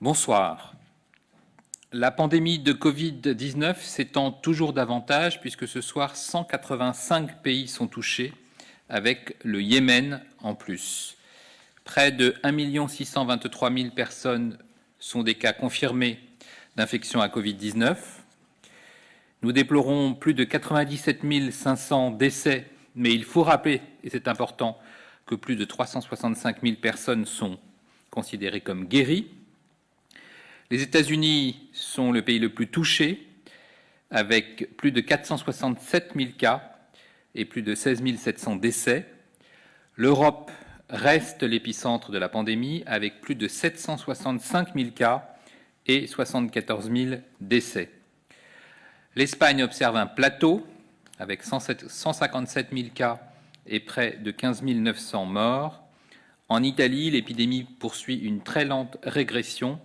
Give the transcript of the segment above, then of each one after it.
Bonsoir. La pandémie de Covid-19 s'étend toujours davantage puisque ce soir, 185 pays sont touchés, avec le Yémen en plus. Près de 1 623 000 personnes sont des cas confirmés d'infection à Covid-19. Nous déplorons plus de 97 500 décès, mais il faut rappeler, et c'est important, que plus de 365 000 personnes sont considérées comme guéries. Les États-Unis sont le pays le plus touché, avec plus de 467 000 cas et plus de 16 700 décès. L'Europe reste l'épicentre de la pandémie, avec plus de 765 000 cas et 74 000 décès. L'Espagne observe un plateau, avec 157 000 cas et près de 15 900 morts. En Italie, l'épidémie poursuit une très lente régression,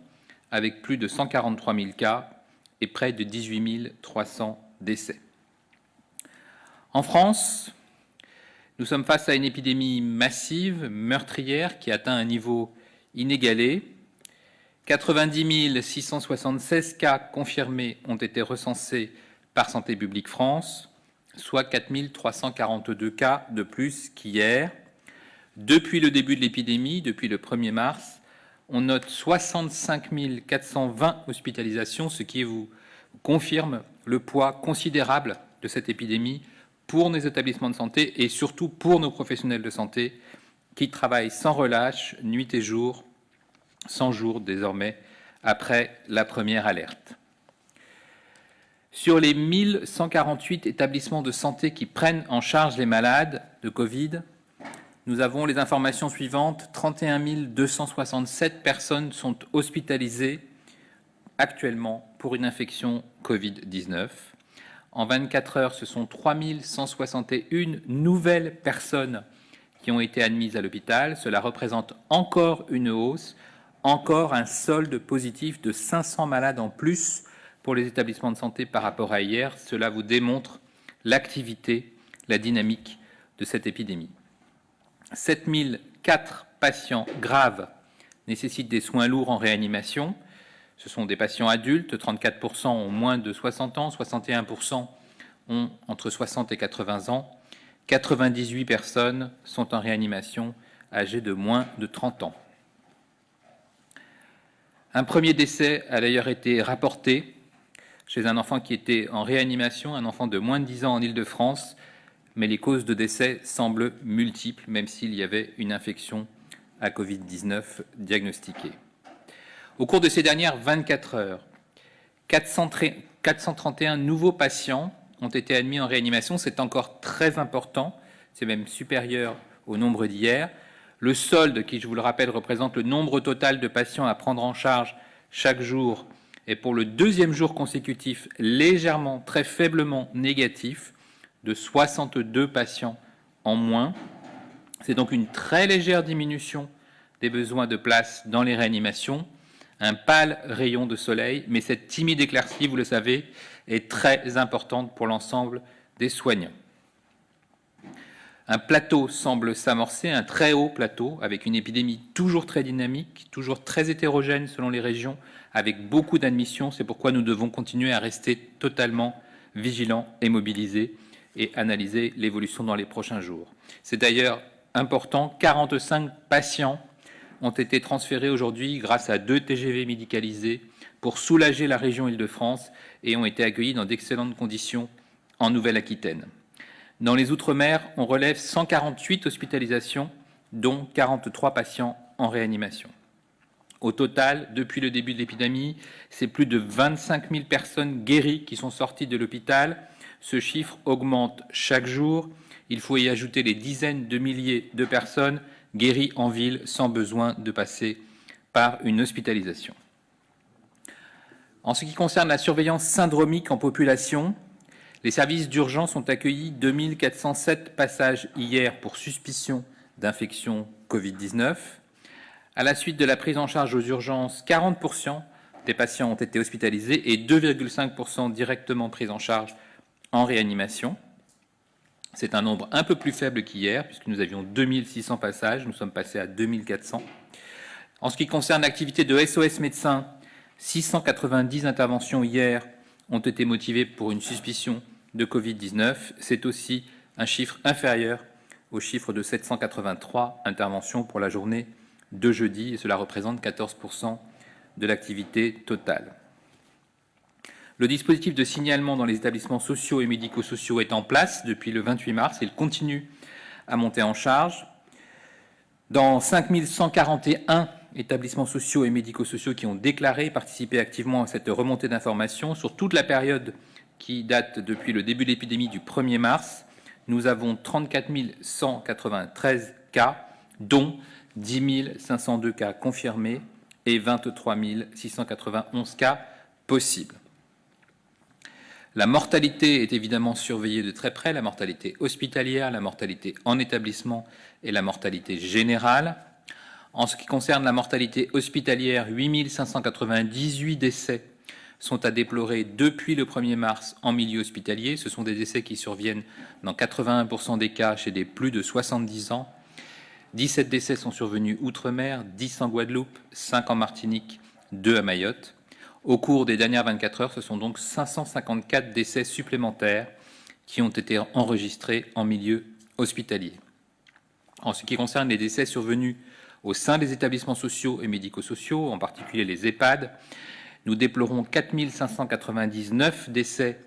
avec plus de 143 000 cas et près de 18 300 décès. En France, nous sommes face à une épidémie massive, meurtrière, qui atteint un niveau inégalé. 90 676 cas confirmés ont été recensés par Santé publique France, soit 4 342 cas de plus qu'hier. Depuis le début de l'épidémie, depuis le 1er mars, on note 65 420 hospitalisations, ce qui vous confirme le poids considérable de cette épidémie pour nos établissements de santé et surtout pour nos professionnels de santé qui travaillent sans relâche, nuit et jour, 100 jours désormais, après la première alerte. Sur les 1148 établissements de santé qui prennent en charge les malades de Covid, nous avons les informations suivantes. 31 267 personnes sont hospitalisées actuellement pour une infection Covid-19. En 24 heures, ce sont 3 161 nouvelles personnes qui ont été admises à l'hôpital. Cela représente encore une hausse, encore un solde positif de 500 malades en plus pour les établissements de santé par rapport à hier. Cela vous démontre l'activité, la dynamique de cette épidémie. 7004 patients graves nécessitent des soins lourds en réanimation. Ce sont des patients adultes, 34% ont moins de 60 ans, 61% ont entre 60 et 80 ans, 98 personnes sont en réanimation âgées de moins de 30 ans. Un premier décès a d'ailleurs été rapporté chez un enfant qui était en réanimation, un enfant de moins de 10 ans en Île-de-France, mais les causes de décès semblent multiples, même s'il y avait une infection à Covid-19 diagnostiquée. Au cours de ces dernières 24 heures, 431 nouveaux patients ont été admis en réanimation. C'est encore très important, c'est même supérieur au nombre d'hier. Le solde, qui, je vous le rappelle, représente le nombre total de patients à prendre en charge chaque jour, est pour le deuxième jour consécutif légèrement, très faiblement négatif, de 62 patients en moins. C'est donc une très légère diminution des besoins de place dans les réanimations, un pâle rayon de soleil, mais cette timide éclaircie, vous le savez, est très importante pour l'ensemble des soignants. Un plateau semble s'amorcer, un très haut plateau, avec une épidémie toujours très dynamique, toujours très hétérogène selon les régions, avec beaucoup d'admissions. C'est pourquoi nous devons continuer à rester totalement vigilants et mobilisés et analyser l'évolution dans les prochains jours. C'est d'ailleurs important, 45 patients ont été transférés aujourd'hui grâce à 2 TGV médicalisés pour soulager la région Île-de-France et ont été accueillis dans d'excellentes conditions en Nouvelle-Aquitaine. Dans les Outre-mer, on relève 148 hospitalisations, dont 43 patients en réanimation. Au total, depuis le début de l'épidémie, c'est plus de 25 000 personnes guéries qui sont sorties de l'hôpital. Ce chiffre augmente chaque jour. Il faut y ajouter les dizaines de milliers de personnes guéries en ville sans besoin de passer par une hospitalisation. En ce qui concerne la surveillance syndromique en population, les services d'urgence ont accueilli 2407 passages hier pour suspicion d'infection Covid-19. À la suite de la prise en charge aux urgences, 40% des patients ont été hospitalisés et 2,5% directement pris en charge en réanimation. C'est un nombre un peu plus faible qu'hier, puisque nous avions 2600 passages, nous sommes passés à 2400. En ce qui concerne l'activité de SOS Médecins, 690 interventions hier ont été motivées pour une suspicion de Covid-19. C'est aussi un chiffre inférieur au chiffre de 783 interventions pour la journée de jeudi, et cela représente 14% de l'activité totale. Le dispositif de signalement dans les établissements sociaux et médico-sociaux est en place depuis le 28 mars. Il continue à monter en charge. Dans 5141 établissements sociaux et médico-sociaux qui ont déclaré participer activement à cette remontée d'informations, sur toute la période qui date depuis le début de l'épidémie du 1er mars, nous avons 34 193 cas, dont 10 502 cas confirmés et 23 691 cas possibles. La mortalité est évidemment surveillée de très près, la mortalité hospitalière, la mortalité en établissement et la mortalité générale. En ce qui concerne la mortalité hospitalière, 8 598 décès sont à déplorer depuis le 1er mars en milieu hospitalier. Ce sont des décès qui surviennent dans 81% des cas chez des plus de 70 ans. 17 décès sont survenus outre-mer, 10 en Guadeloupe, 5 en Martinique, 2 à Mayotte. Au cours des dernières 24 heures, ce sont donc 554 décès supplémentaires qui ont été enregistrés en milieu hospitalier. En ce qui concerne les décès survenus au sein des établissements sociaux et médico-sociaux, en particulier les EHPAD, nous déplorons 4 599 décès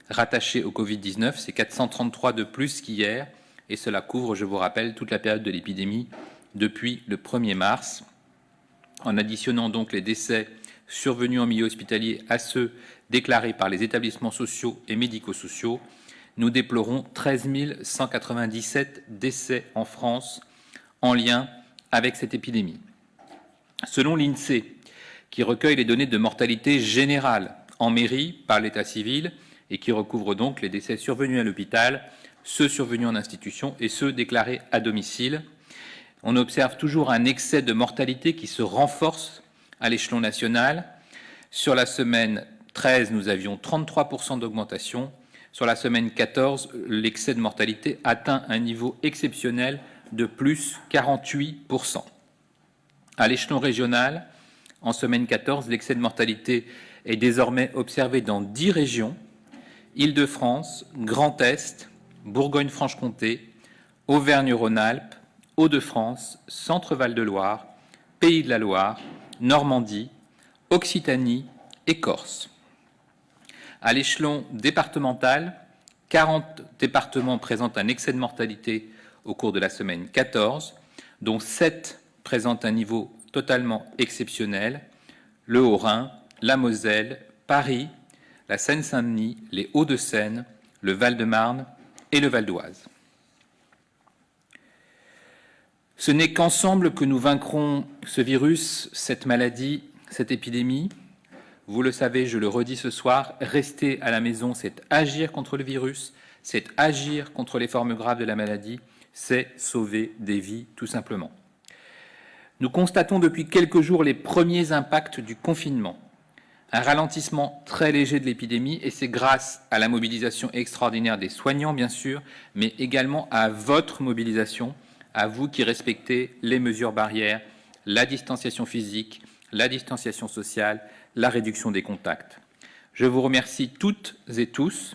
rattachés au Covid-19, c'est 433 de plus qu'hier, et cela couvre, je vous rappelle, toute la période de l'épidémie depuis le 1er mars. En additionnant donc les décès survenus en milieu hospitalier à ceux déclarés par les établissements sociaux et médico-sociaux, nous déplorons 13 197 décès en France en lien avec cette épidémie. Selon l'INSEE, qui recueille les données de mortalité générale en mairie par l'état civil et qui recouvre donc les décès survenus à l'hôpital, ceux survenus en institution et ceux déclarés à domicile, on observe toujours un excès de mortalité qui se renforce à l'échelon national. Sur la semaine 13, nous avions 33% d'augmentation. Sur la semaine 14, l'excès de mortalité atteint un niveau exceptionnel de plus 48%. À l'échelon régional, en semaine 14, l'excès de mortalité est désormais observé dans 10 régions: Île-de-France, Grand Est, Bourgogne-Franche-Comté, Auvergne-Rhône-Alpes, Hauts-de-France, Centre-Val de Loire, Pays de la Loire, Normandie, Occitanie et Corse. À l'échelon départemental, 40 départements présentent un excès de mortalité au cours de la semaine 14, dont 7 présentent un niveau totalement exceptionnel: le Haut-Rhin, la Moselle, Paris, la Seine-Saint-Denis, les Hauts-de-Seine, le Val-de-Marne et le Val d'Oise. Ce n'est qu'ensemble que nous vaincrons ce virus, cette maladie, cette épidémie. Vous le savez, je le redis ce soir, rester à la maison, c'est agir contre le virus, c'est agir contre les formes graves de la maladie, c'est sauver des vies, tout simplement. Nous constatons depuis quelques jours les premiers impacts du confinement. Un ralentissement très léger de l'épidémie, et c'est grâce à la mobilisation extraordinaire des soignants, bien sûr, mais également à votre mobilisation, à vous qui respectez les mesures barrières, la distanciation physique, la distanciation sociale, la réduction des contacts. Je vous remercie toutes et tous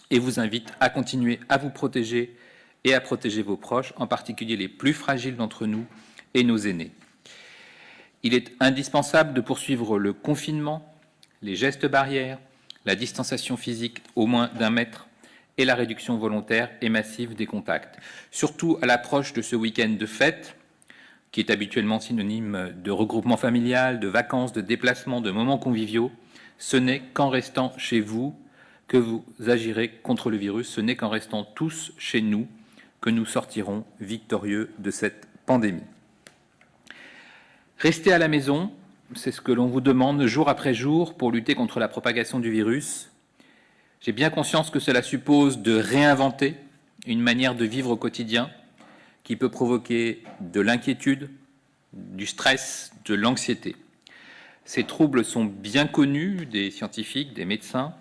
et vous invite à continuer à vous protéger et à protéger vos proches, en particulier les plus fragiles d'entre nous et nos aînés. Il est indispensable de poursuivre le confinement, les gestes barrières, la distanciation physique au moins d'1 mètre et la réduction volontaire et massive des contacts. Surtout à l'approche de ce week-end de fête, qui est habituellement synonyme de regroupement familial, de vacances, de déplacements, de moments conviviaux, ce n'est qu'en restant chez vous que vous agirez contre le virus, ce n'est qu'en restant tous chez nous que nous sortirons victorieux de cette pandémie. Restez à la maison, c'est ce que l'on vous demande jour après jour pour lutter contre la propagation du virus. J'ai bien conscience que cela suppose de réinventer une manière de vivre au quotidien qui peut provoquer de l'inquiétude, du stress, de l'anxiété. Ces troubles sont bien connus des scientifiques, des médecins.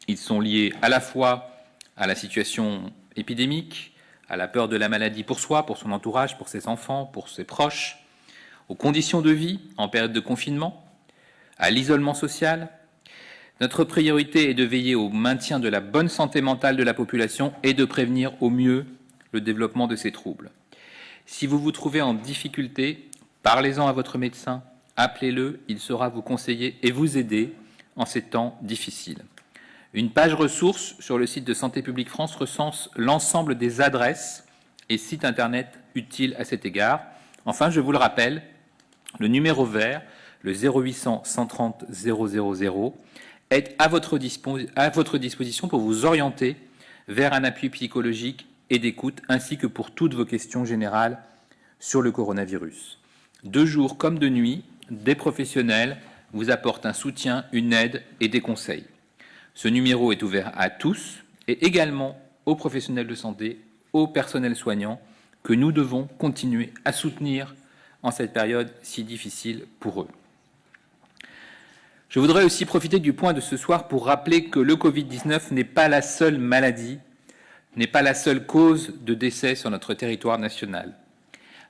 Ils sont liés à la fois à la situation épidémique, à la peur de la maladie pour soi, pour son entourage, pour ses enfants, pour ses proches, aux conditions de vie en période de confinement, à l'isolement social. Notre priorité est de veiller au maintien de la bonne santé mentale de la population et de prévenir au mieux le développement de ces troubles. Si vous vous trouvez en difficulté, parlez-en à votre médecin, appelez-le, il saura vous conseiller et vous aider en ces temps difficiles. Une page ressources sur le site de Santé publique France recense l'ensemble des adresses et sites internet utiles à cet égard. Enfin, je vous le rappelle, le numéro vert, le 0800 130 000, est à votre disposition pour vous orienter vers un appui psychologique et d'écoute, ainsi que pour toutes vos questions générales sur le coronavirus. De jour comme de nuit, des professionnels vous apportent un soutien, une aide et des conseils. Ce numéro est ouvert à tous et également aux professionnels de santé, aux personnels soignants que nous devons continuer à soutenir en cette période si difficile pour eux. Je voudrais aussi profiter du point de ce soir pour rappeler que le Covid-19 n'est pas la seule maladie, n'est pas la seule cause de décès sur notre territoire national.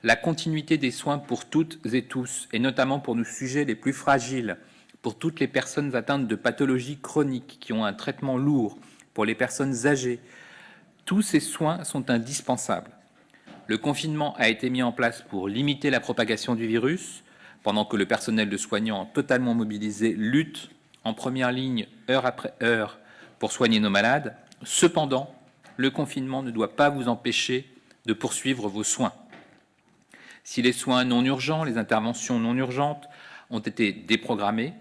La continuité des soins pour toutes et tous, et notamment pour nos sujets les plus fragiles, pour toutes les personnes atteintes de pathologies chroniques qui ont un traitement lourd, pour les personnes âgées, tous ces soins sont indispensables. Le confinement a été mis en place pour limiter la propagation du virus, pendant que le personnel de soignants totalement mobilisé lutte en première ligne, heure après heure, pour soigner nos malades. Cependant, le confinement ne doit pas vous empêcher de poursuivre vos soins. Si les soins non urgents, les interventions non urgentes ont été déprogrammées,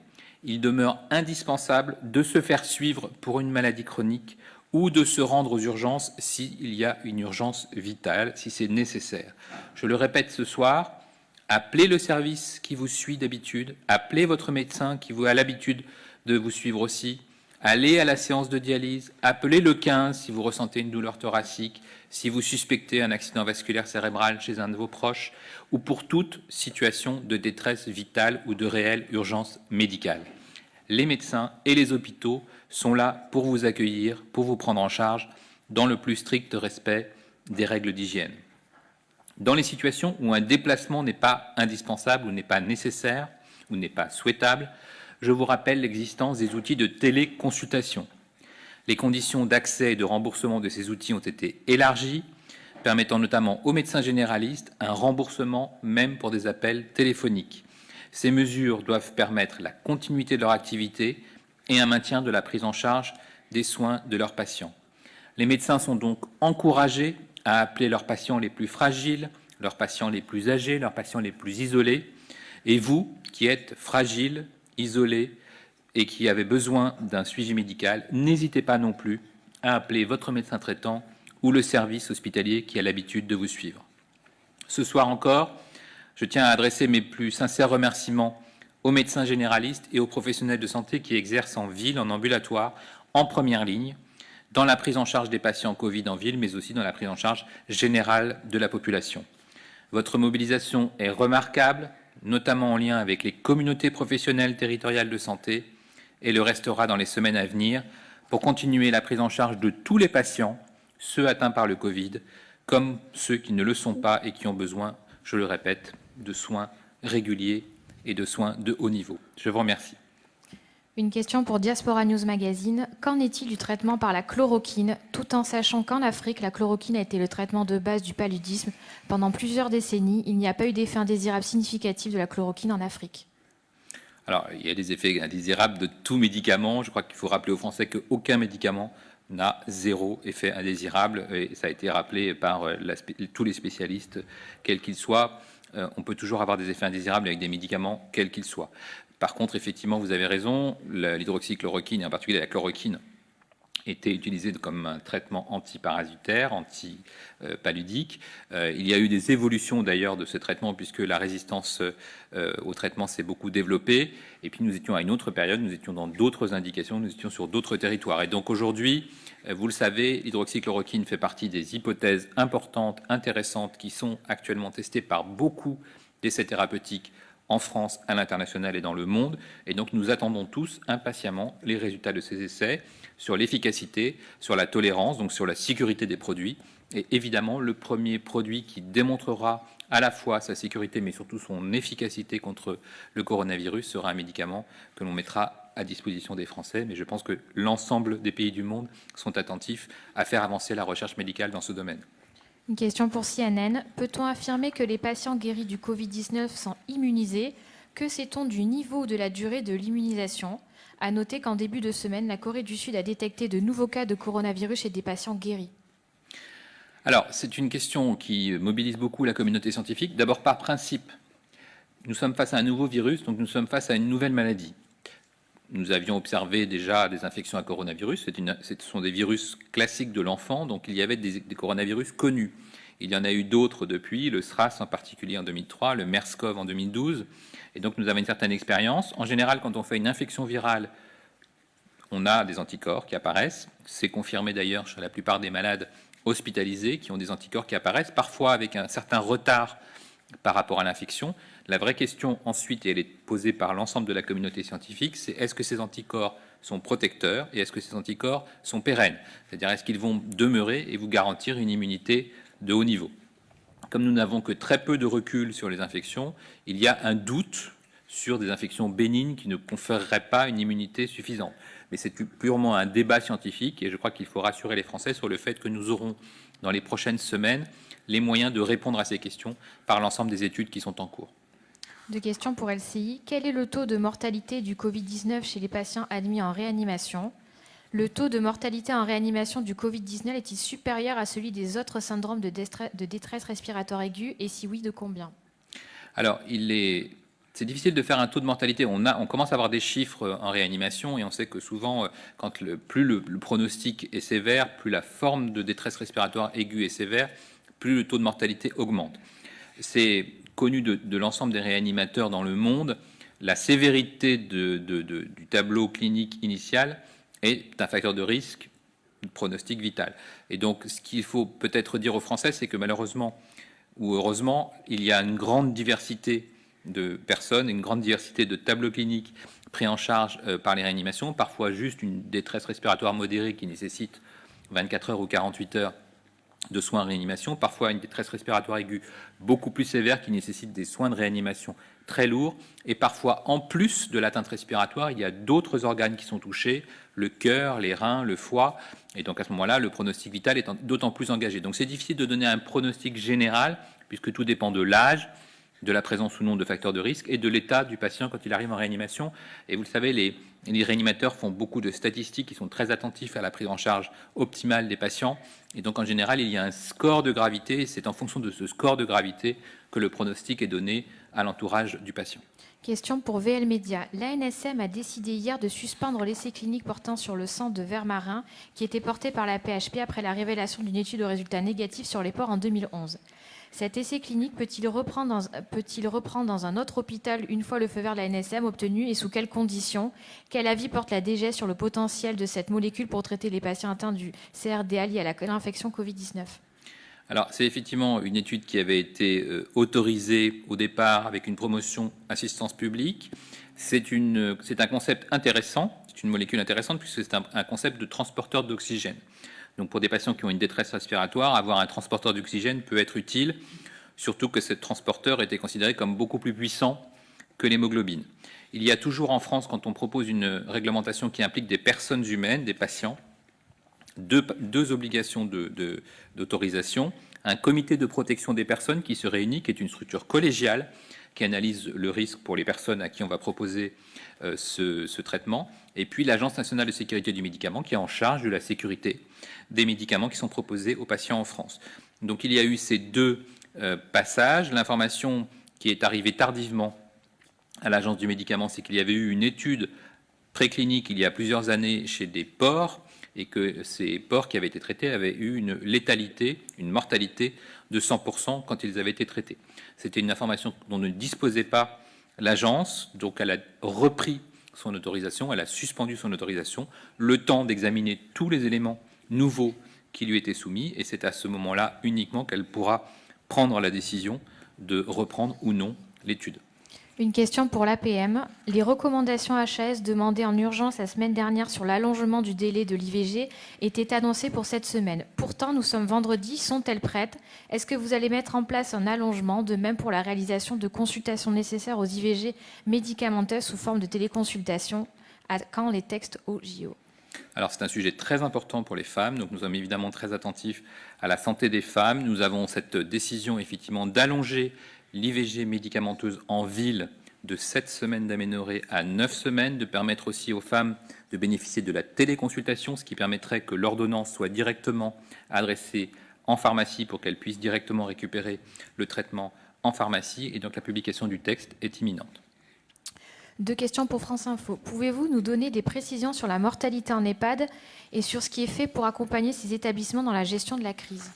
il demeure indispensable de se faire suivre pour une maladie chronique ou de se rendre aux urgences s'il y a une urgence vitale, si c'est nécessaire. Je le répète ce soir, appelez le service qui vous suit d'habitude, appelez votre médecin qui a l'habitude de vous suivre aussi, allez à la séance de dialyse, appelez le 15 si vous ressentez une douleur thoracique, si vous suspectez un accident vasculaire cérébral chez un de vos proches, ou pour toute situation de détresse vitale ou de réelle urgence médicale. Les médecins et les hôpitaux sont là pour vous accueillir, pour vous prendre en charge, dans le plus strict respect des règles d'hygiène. Dans les situations où un déplacement n'est pas indispensable ou n'est pas nécessaire ou n'est pas souhaitable, je vous rappelle l'existence des outils de téléconsultation. Les conditions d'accès et de remboursement de ces outils ont été élargies, permettant notamment aux médecins généralistes un remboursement même pour des appels téléphoniques. Ces mesures doivent permettre la continuité de leur activité et un maintien de la prise en charge des soins de leurs patients. Les médecins sont donc encouragés à appeler leurs patients les plus fragiles, leurs patients les plus âgés, leurs patients les plus isolés. Et vous, qui êtes fragiles, isolés et qui avez besoin d'un suivi médical, n'hésitez pas non plus à appeler votre médecin traitant ou le service hospitalier qui a l'habitude de vous suivre. Ce soir encore, je tiens à adresser mes plus sincères remerciements aux médecins généralistes et aux professionnels de santé qui exercent en ville, en ambulatoire, en première ligne, dans la prise en charge des patients Covid en ville, mais aussi dans la prise en charge générale de la population. Votre mobilisation est remarquable, notamment en lien avec les communautés professionnelles territoriales de santé, et le restera dans les semaines à venir pour continuer la prise en charge de tous les patients, ceux atteints par le Covid, comme ceux qui ne le sont pas et qui ont besoin, je le répète, de soins réguliers et de soins de haut niveau. Je vous remercie. Une question pour Diaspora News Magazine. Qu'en est-il du traitement par la chloroquine, tout en sachant qu'en Afrique, la chloroquine a été le traitement de base du paludisme pendant plusieurs décennies. Il n'y a pas eu d'effet indésirable significatif de la chloroquine en Afrique. Alors, il y a des effets indésirables de tout médicament. Je crois qu'il faut rappeler aux Français qu'aucun médicament n'a zéro effet indésirable. Et ça a été rappelé par tous les spécialistes, quels qu'ils soient. On peut toujours avoir des effets indésirables avec des médicaments, quels qu'ils soient. Par contre, effectivement, vous avez raison, l'hydroxychloroquine, et en particulier la chloroquine, était utilisée comme un traitement antiparasitaire, antipaludique. Il y a eu des évolutions d'ailleurs de ce traitement puisque la résistance au traitement s'est beaucoup développée. Et puis nous étions à une autre période, nous étions dans d'autres indications, nous étions sur d'autres territoires. Et donc aujourd'hui, vous le savez, l'hydroxychloroquine fait partie des hypothèses importantes, intéressantes, qui sont actuellement testées par beaucoup d'essais thérapeutiques en France, à l'international et dans le monde. Et donc nous attendons tous impatiemment les résultats de ces essais sur l'efficacité, sur la tolérance, donc sur la sécurité des produits est évidemment le premier produit qui démontrera à la fois sa sécurité, mais surtout son efficacité contre le coronavirus, sera un médicament que l'on mettra à disposition des Français. Mais je pense que l'ensemble des pays du monde sont attentifs à faire avancer la recherche médicale dans ce domaine. Une question pour CNN. Peut-on affirmer que les patients guéris du Covid-19 sont immunisés? Que sait-on du niveau ou de la durée de l'immunisation? À noter qu'en début de semaine, la Corée du Sud a détecté de nouveaux cas de coronavirus chez des patients guéris. Alors, c'est une question qui mobilise beaucoup la communauté scientifique. D'abord, par principe, nous sommes face à un nouveau virus, donc nous sommes face à une nouvelle maladie. Nous avions observé déjà des infections à coronavirus. Ce sont des virus classiques de l'enfant, donc il y avait des coronavirus connus. Il y en a eu d'autres depuis, le SRAS en particulier en 2003, le MERS-CoV en 2012. Et donc nous avons une certaine expérience. En général, quand on fait une infection virale, on a des anticorps qui apparaissent. C'est confirmé d'ailleurs chez la plupart des malades hospitalisés qui ont des anticorps qui apparaissent, parfois avec un certain retard par rapport à l'infection. La vraie question ensuite, et elle est posée par l'ensemble de la communauté scientifique, c'est est-ce que ces anticorps sont protecteurs et est-ce que ces anticorps sont pérennes? C'est-à-dire est-ce qu'ils vont demeurer et vous garantir une immunité de haut niveau? Comme nous n'avons que très peu de recul sur les infections, il y a un doute sur des infections bénignes qui ne conféreraient pas une immunité suffisante. Mais c'est purement un débat scientifique et je crois qu'il faut rassurer les Français sur le fait que nous aurons dans les prochaines semaines les moyens de répondre à ces questions par l'ensemble des études qui sont en cours. Deux questions pour LCI. Quel est le taux de mortalité du Covid-19 chez les patients admis en réanimation? Le taux de mortalité en réanimation du Covid-19 est-il supérieur à celui des autres syndromes de détresse respiratoire aiguë et si oui, de combien? Alors, c'est difficile de faire un taux de mortalité. On commence à avoir des chiffres en réanimation et on sait que souvent, plus le pronostic est sévère, plus la forme de détresse respiratoire aiguë est sévère, plus le taux de mortalité augmente. C'est connu de l'ensemble des réanimateurs dans le monde. La sévérité du tableau clinique initial est un facteur de risque, de pronostic vital. Et donc, ce qu'il faut peut-être dire aux Français, c'est que malheureusement ou heureusement, il y a une grande diversité de personnes, une grande diversité de tableaux cliniques pris en charge par les réanimations, parfois juste une détresse respiratoire modérée qui nécessite 24 heures ou 48 heures de soins en réanimation, parfois une détresse respiratoire aiguë beaucoup plus sévère qui nécessite des soins de réanimation très lourds, et parfois en plus de l'atteinte respiratoire, il y a d'autres organes qui sont touchés, le cœur, les reins, le foie, et donc à ce moment-là, le pronostic vital est d'autant plus engagé. Donc c'est difficile de donner un pronostic général, puisque tout dépend de l'âge, de la présence ou non de facteurs de risque et de l'état du patient quand il arrive en réanimation. Et vous le savez, les réanimateurs font beaucoup de statistiques, ils sont très attentifs à la prise en charge optimale des patients. Et donc en général, il y a un score de gravité et c'est en fonction de ce score de gravité que le pronostic est donné à l'entourage du patient. Question pour VL Média. L'ANSM a décidé hier de suspendre l'essai clinique portant sur le sang de verre marin qui était porté par la PHP après la révélation d'une étude aux résultats négatifs sur les porcs en 2011. Cet essai clinique peut-il reprendre dans un autre hôpital une fois le feu vert de la NSM obtenu et sous quelles conditions? Quel avis porte la DGS sur le potentiel de cette molécule pour traiter les patients atteints du CRDA lié à l'infection Covid-19? Alors, c'est effectivement une étude qui avait été autorisée au départ avec une promotion assistance publique. C'est un concept intéressant, c'est une molécule intéressante puisque c'est un concept de transporteur d'oxygène. Donc pour des patients qui ont une détresse respiratoire, avoir un transporteur d'oxygène peut être utile, surtout que ce transporteur était considéré comme beaucoup plus puissant que l'hémoglobine. Il y a toujours en France, quand on propose une réglementation qui implique des personnes humaines, des patients, deux obligations d'autorisation. Un comité de protection des personnes qui se réunit, qui est une structure collégiale, qui analyse le risque pour les personnes à qui on va proposer ce traitement, et puis l'Agence nationale de sécurité du médicament, qui est en charge de la sécurité des médicaments qui sont proposés aux patients en France. Donc il y a eu ces deux passages. L'information qui est arrivée tardivement à l'Agence du médicament, c'est qu'il y avait eu une étude préclinique il y a plusieurs années chez des porcs, et que ces porcs qui avaient été traités avaient eu une létalité, une mortalité de 100% quand ils avaient été traités. C'était une information dont ne disposait pas l'agence, donc elle a repris son autorisation, elle a suspendu son autorisation, le temps d'examiner tous les éléments nouveaux qui lui étaient soumis, et c'est à ce moment-là uniquement qu'elle pourra prendre la décision de reprendre ou non l'étude. Une question pour l'APM. Les recommandations HAS demandées en urgence la semaine dernière sur l'allongement du délai de l'IVG étaient annoncées pour cette semaine. Pourtant, nous sommes vendredi. Sont-elles prêtes? Est-ce que vous allez mettre en place un allongement, de même pour la réalisation de consultations nécessaires aux IVG médicamenteuses sous forme de téléconsultation? À quand les textes au JO? Alors c'est un sujet très important pour les femmes, donc nous sommes évidemment très attentifs à la santé des femmes. Nous avons cette décision effectivement d'allonger l'IVG médicamenteuse en ville de 7 semaines d'aménorrhée à 9 semaines, de permettre aussi aux femmes de bénéficier de la téléconsultation, ce qui permettrait que l'ordonnance soit directement adressée en pharmacie pour qu'elles puissent directement récupérer le traitement en pharmacie. Et donc la publication du texte est imminente. 2 questions pour France Info. Pouvez-vous nous donner des précisions sur la mortalité en EHPAD et sur ce qui est fait pour accompagner ces établissements dans la gestion de la crise?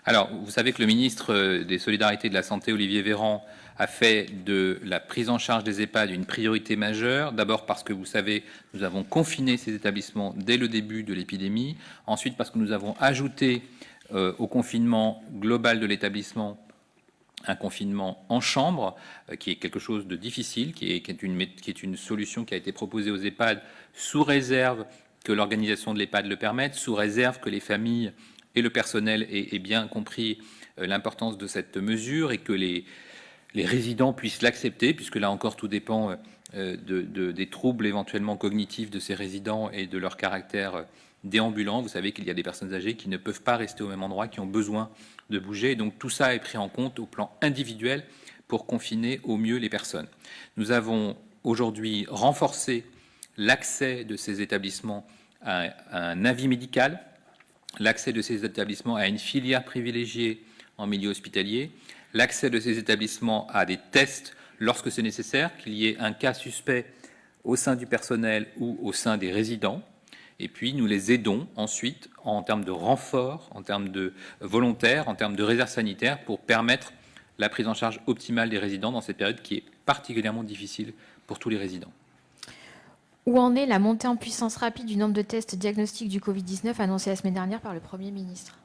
Alors, vous savez que le ministre des Solidarités et de la Santé, Olivier Véran, a fait de la prise en charge des EHPAD une priorité majeure. D'abord parce que, vous savez, nous avons confiné ces établissements dès le début de l'épidémie. Ensuite, parce que nous avons ajouté au confinement global de l'établissement un confinement en chambre, qui est quelque chose de difficile, qui est une solution qui a été proposée aux EHPAD sous réserve que l'organisation de l'EHPAD le permette, sous réserve que les familles et le personnel aient bien compris l'importance de cette mesure et que les résidents puissent l'accepter, puisque là encore tout dépend des troubles éventuellement cognitifs de ces résidents et de leur caractère déambulant. Vous savez qu'il y a des personnes âgées qui ne peuvent pas rester au même endroit, qui ont besoin de bouger. Et donc tout ça est pris en compte au plan individuel pour confiner au mieux les personnes. Nous avons aujourd'hui renforcé l'accès de ces établissements à un avis médical, l'accès de ces établissements à une filière privilégiée en milieu hospitalier, l'accès de ces établissements à des tests lorsque c'est nécessaire, qu'il y ait un cas suspect au sein du personnel ou au sein des résidents. Et puis nous les aidons ensuite en termes de renfort, en termes de volontaires, en termes de réserve sanitaire pour permettre la prise en charge optimale des résidents dans cette période qui est particulièrement difficile pour tous les résidents. Où en est la montée en puissance rapide du nombre de tests diagnostiques du Covid-19 annoncé la semaine dernière par le Premier ministre?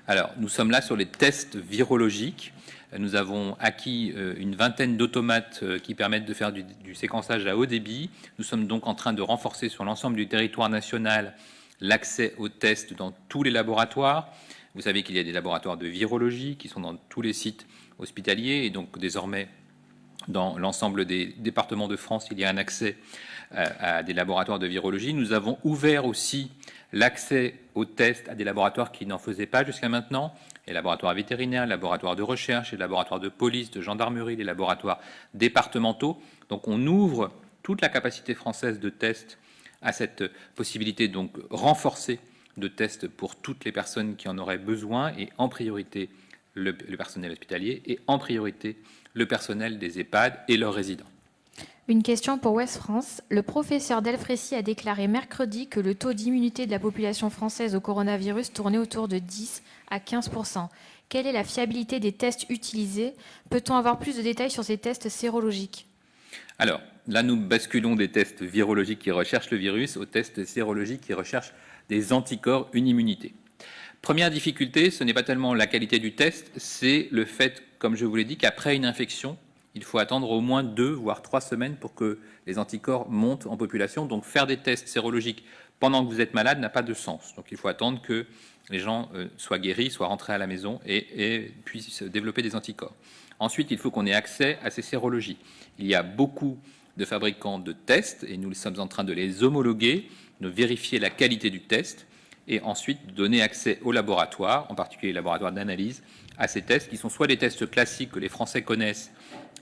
Alors, nous sommes là sur les tests virologiques. Nous avons acquis une vingtaine d'automates qui permettent de faire du séquençage à haut débit. Nous sommes donc en train de renforcer sur l'ensemble du territoire national l'accès aux tests dans tous les laboratoires. Vous savez qu'il y a des laboratoires de virologie qui sont dans tous les sites hospitaliers et donc désormais dans l'ensemble des départements de France, il y a un accès à des laboratoires de virologie. Nous avons ouvert aussi l'accès aux tests à des laboratoires qui n'en faisaient pas jusqu'à maintenant, les laboratoires vétérinaires, les laboratoires de recherche, les laboratoires de police, de gendarmerie, les laboratoires départementaux. Donc on ouvre toute la capacité française de tests à cette possibilité donc renforcée de tests pour toutes les personnes qui en auraient besoin et en priorité le personnel hospitalier et en priorité le personnel des EHPAD et leurs résidents. Une question pour Ouest France. Le professeur Delfrécy a déclaré mercredi que le taux d'immunité de la population française au coronavirus tournait autour de 10 à 15%. Quelle est la fiabilité des tests utilisés? Peut-on avoir plus de détails sur ces tests sérologiques? Alors, là, nous basculons des tests virologiques qui recherchent le virus aux tests sérologiques qui recherchent des anticorps, une immunité. Première difficulté, ce n'est pas tellement la qualité du test, c'est le fait, comme je vous l'ai dit, qu'après une infection, il faut attendre au moins 2 voire 3 semaines pour que les anticorps montent en population. Donc faire des tests sérologiques pendant que vous êtes malade n'a pas de sens. Donc il faut attendre que les gens soient guéris, soient rentrés à la maison et puissent développer des anticorps. Ensuite, il faut qu'on ait accès à ces sérologies. Il y a beaucoup de fabricants de tests et nous sommes en train de les homologuer, de vérifier la qualité du test et ensuite de donner accès aux laboratoires, en particulier les laboratoires d'analyse, à ces tests qui sont soit des tests classiques que les Français connaissent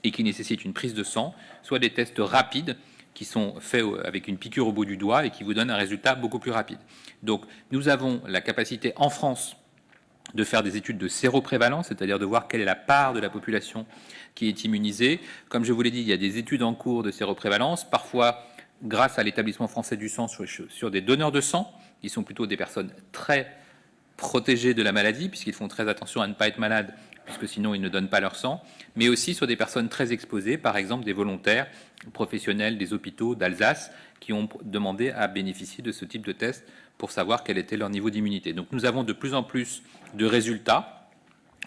et qui nécessitent une prise de sang, soit des tests rapides qui sont faits avec une piqûre au bout du doigt et qui vous donnent un résultat beaucoup plus rapide. Donc nous avons la capacité en France de faire des études de séroprévalence, c'est-à-dire de voir quelle est la part de la population qui est immunisée. Comme je vous l'ai dit, il y a des études en cours de séroprévalence, parfois grâce à l'établissement français du sang sur des donneurs de sang, qui sont plutôt des personnes très protégés de la maladie, puisqu'ils font très attention à ne pas être malades, puisque sinon ils ne donnent pas leur sang, mais aussi sur des personnes très exposées, par exemple des volontaires professionnels des hôpitaux d'Alsace, qui ont demandé à bénéficier de ce type de test pour savoir quel était leur niveau d'immunité. Donc nous avons de plus en plus de résultats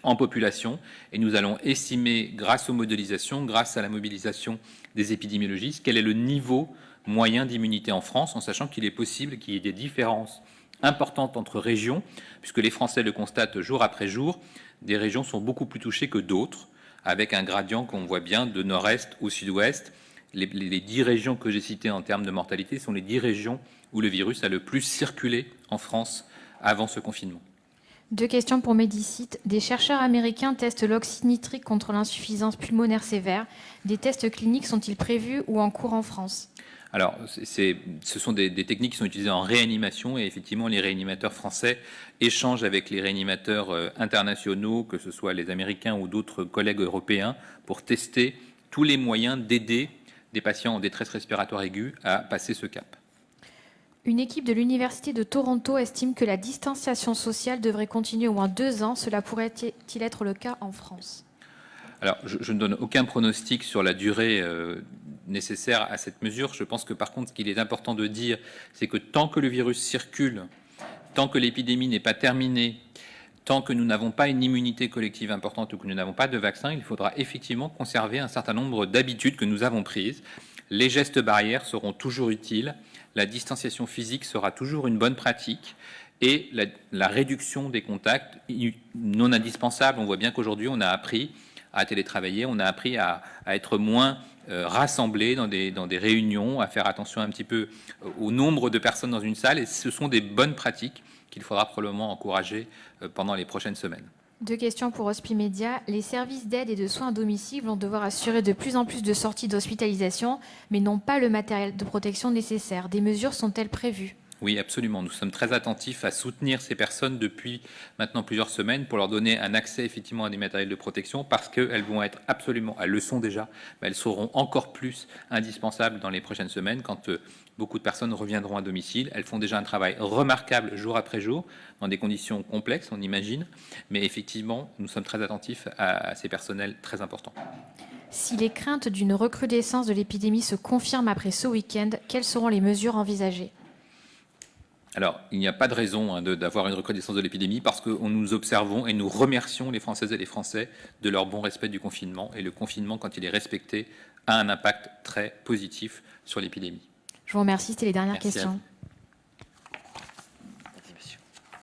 en population, et nous allons estimer, grâce aux modélisations, grâce à la mobilisation des épidémiologistes, quel est le niveau moyen d'immunité en France, en sachant qu'il est possible qu'il y ait des différences importantes entre régions, puisque les Français le constatent jour après jour, des régions sont beaucoup plus touchées que d'autres, avec un gradient qu'on voit bien de nord-est au sud-ouest. Les 10 régions que j'ai citées en termes de mortalité sont les 10 régions où le virus a le plus circulé en France avant ce confinement. 2 questions pour Médicite. Des chercheurs américains testent l'oxyde nitrique contre l'insuffisance pulmonaire sévère. Des tests cliniques sont-ils prévus ou en cours en France? Alors, ce sont des techniques qui sont utilisées en réanimation, et effectivement, les réanimateurs français échangent avec les réanimateurs internationaux, que ce soit les Américains ou d'autres collègues européens, pour tester tous les moyens d'aider des patients en détresse respiratoire aiguë à passer ce cap. Une équipe de l'Université de Toronto estime que la distanciation sociale devrait continuer au moins 2 ans. Cela pourrait-il être le cas en France? Alors, je ne donne aucun pronostic sur la durée nécessaire à cette mesure. Je pense que, par contre, ce qu'il est important de dire, c'est que tant que le virus circule, tant que l'épidémie n'est pas terminée, tant que nous n'avons pas une immunité collective importante ou que nous n'avons pas de vaccin, il faudra effectivement conserver un certain nombre d'habitudes que nous avons prises. Les gestes barrières seront toujours utiles, la distanciation physique sera toujours une bonne pratique, et la réduction des contacts non indispensables. On voit bien qu'aujourd'hui, on a appris à télétravailler, on a appris à être moins rassemblés dans des réunions, à faire attention un petit peu au nombre de personnes dans une salle, et ce sont des bonnes pratiques qu'il faudra probablement encourager pendant les prochaines semaines. 2 questions pour Hospimédia. Les services d'aide et de soins à domicile vont devoir assurer de plus en plus de sorties d'hospitalisation, mais n'ont pas le matériel de protection nécessaire. Des mesures sont-elles prévues? Oui, absolument. Nous sommes très attentifs à soutenir ces personnes depuis maintenant plusieurs semaines pour leur donner un accès effectivement à des matériels de protection, parce qu'elles vont être absolument, elles le sont déjà, mais elles seront encore plus indispensables dans les prochaines semaines quand beaucoup de personnes reviendront à domicile. Elles font déjà un travail remarquable jour après jour, dans des conditions complexes, on imagine, mais effectivement, nous sommes très attentifs à ces personnels très importants. Si les craintes d'une recrudescence de l'épidémie se confirment après ce week-end, quelles seront les mesures envisagées? Alors, il n'y a pas de raison d'avoir une recrudescence de l'épidémie, parce que nous observons et nous remercions les Françaises et les Français de leur bon respect du confinement. Et le confinement, quand il est respecté, a un impact très positif sur l'épidémie. Je vous remercie, c'était les dernières Merci questions.